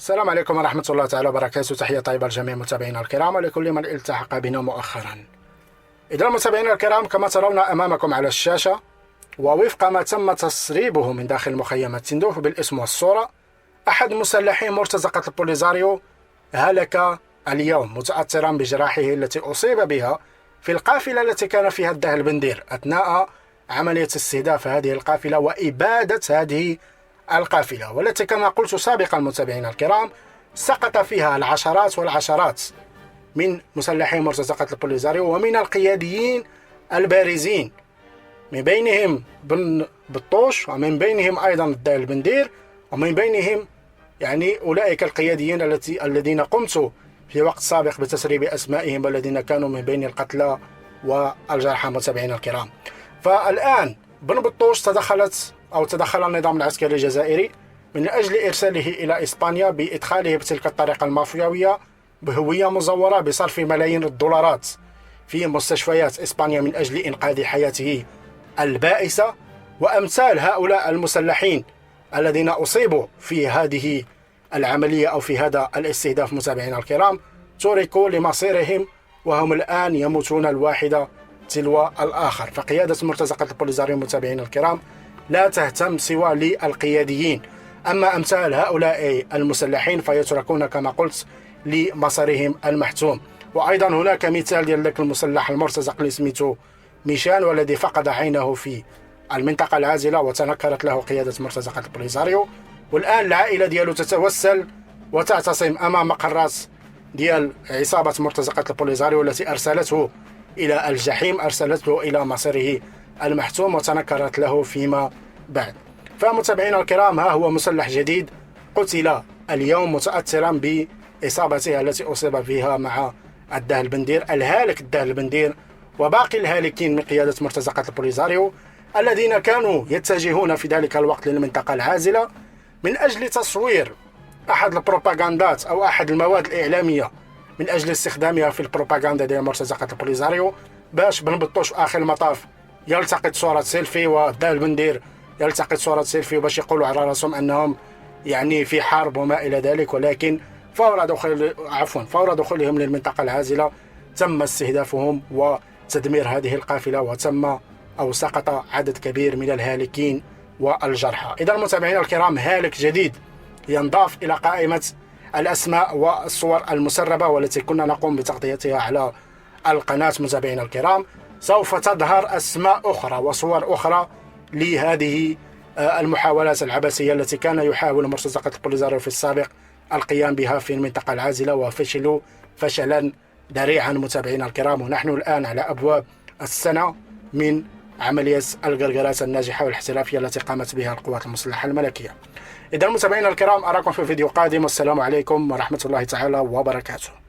السلام عليكم ورحمة الله تعالى وبركاته. تحية طيبة لجميع متابعينا الكرام ولكل من التحق بنا مؤخرا. إذا متابعينا الكرام، كما ترون أمامكم على الشاشة ووفق ما تم تسريبه من داخل مخيمة تندوف بالاسم والصورة، أحد مسلحي مرتزقة البوليزاريو هلك اليوم متأثرا بجراحه التي أصيب بها في القافلة التي كان فيها الداه البندير أثناء عملية استهداف هذه القافلة وإبادة هذه القافلة، والتي كما قلت سابقا متابعينا الكرام سقط فيها العشرات والعشرات من مسلحي مرتزقة البوليزاريو ومن القياديين البارزين، من بينهم بن بطوش ومن بينهم أيضا الداه البندير ومن بينهم أولئك القياديين الذين قمت في وقت سابق بتسريب أسمائهم والذين كانوا من بين القتلى والجرحى متابعينا الكرام. فالآن بن بطوش تدخل النظام العسكري الجزائري من أجل إرساله إلى إسبانيا بإدخاله بتلك الطريقة المافيوية بهوية مزورة بصرف ملايين الدولارات في مستشفيات إسبانيا من أجل إنقاذ حياته البائسة. وأمثال هؤلاء المسلحين الذين أصيبوا في هذه العملية أو في هذا الاستهداف متابعينا الكرام تركوا لمصيرهم وهم الآن يموتون الواحدة تلو الآخر. فقيادة مرتزقة البوليزاريو متابعينا الكرام لا تهتم سوى للقياديين، أما أمثال هؤلاء المسلحين فيتركون كما قلت لمصيرهم المحتوم. وأيضا هناك مثال ديال ذاك المسلح المرتزق اللي سميتو ميشان والذي فقد عينه في المنطقة العازلة وتنكرت له قيادة مرتزقة البوليزاريو، والآن العائلة ديالو تتوسل وتعتصم أمام مقرات ديال عصابة مرتزقة البوليزاريو التي أرسلته إلى الجحيم، أرسلته إلى مصيره المحتوم وتنكرت له فيما بعد. فمتابعينا الكرام، ها هو مسلح جديد قتل اليوم متأثرا بإصابته التي أصيب فيها مع الداه البندير، الهالك الداه البندير وباقي الهالكين من قيادة مرتزقة البوليزاريو الذين كانوا يتجهون في ذلك الوقت للمنطقة العازلة من أجل تصوير أحد البروباغاندات أو أحد المواد الإعلامية من أجل استخدامها في البروباغندا ديال مرتزقة البوليزاريو، باش بن بطوش آخر المطاف يلتقط صورة سيلفي والداه البندير يلتقط صورة سيلفي باش يقولوا على راسهم أنهم في حرب وما إلى ذلك. ولكن فور دخولهم للمنطقة العازلة تم استهدافهم وتدمير هذه القافلة وتم أو سقط عدد كبير من الهالكين والجرحى. إذا متابعينا الكرام، هالك جديد ينضاف إلى قائمة الأسماء والصور المسربة والتي كنا نقوم بتغطيتها على القناة. متابعينا الكرام، سوف تظهر أسماء أخرى وصور أخرى لهذه المحاولات العبثية التي كان يحاول مرتزقة البوليزاريو في السابق القيام بها في المنطقة العازلة وفشلوا فشلا ذريعا. متابعينا الكرام، ونحن الآن على أبواب السنة من عملية القرقرات الناجحة والاحترافية التي قامت بها القوات المسلحة الملكية. إذا متابعينا الكرام، أراكم في فيديو قادم، والسلام عليكم ورحمة الله تعالى وبركاته.